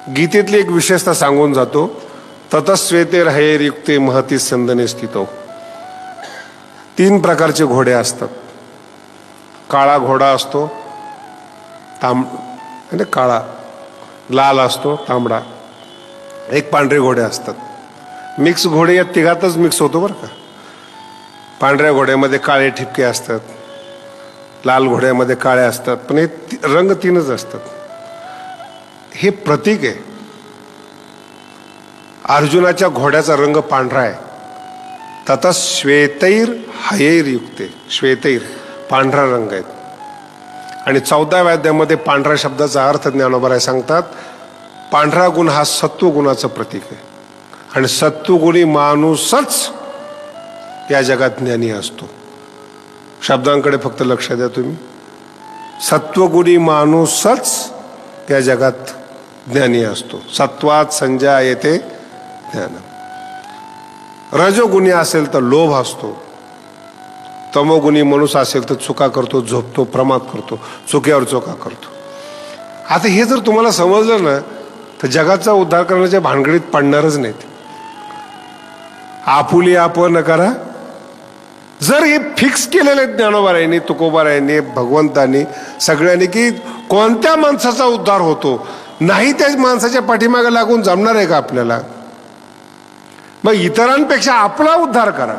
गीतेतली एक विशेषता सांगून जातो, ततस्वेते हयैर्युक्ते महती संदने स्थितो. 3 प्रकारचे घोडे असतात. काळा घोडा असतो, म्हणजे काळा, लाल असतो, तांबडा. एक पांढरे घोडे असतात. मिक्स घोडे या तिघातच मिक्स होतो बरं का. पांढऱ्या घोड्यामध्ये काळे ठिपके असतात, लाल घोड्यामध्ये काळे असतात, पण हे रंग 3च असतात. हे प्रतीक आहे. अर्जुनाच्या घोड्याचा रंग पांढरा आहे. तथा श्वेतैर हयैर्युक्ते, श्वेतैर पांढरा रंग आहे. आणि 14व्या अध्यायामध्ये पांढऱ्या शब्दाचा अर्थ ज्ञानोबा सांगतात. पांढरा गुण हा सत्वगुणाचं प्रतीक आहे आणि सत्वगुणी माणूसच या जगात ज्ञानी असतो. शब्दांकडे फक्त लक्ष द्या तुम्ही. सत्वगुणी माणूसच या जगात ज्ञानी असतो. सत्वात संजायते ज्ञान. रजोगुणी असेल तर लोभ असतो. तमोगुणी माणूस असेल तर चुका करतो, झोपतो, प्रमाद करतो, चुकीवर चुका करतो. आता हे जर तुम्हाला समजलं ना तर जगाचा उद्धार करण्याच्या भानगडीत पडणारच नाहीत. आपुली आपण करा. जर हे फिक्स केलेले ज्ञानोबारायांनी, तुकोबारायांनी, भगवंतांनी, सगळ्यांनी की कोणत्या माणसाचा उद्धार होतो, नाही त्याच माणसाच्या पाठीमागे लागून जमणार आहे का आपल्याला? मग इतरांपेक्षा आपला उद्धार करा.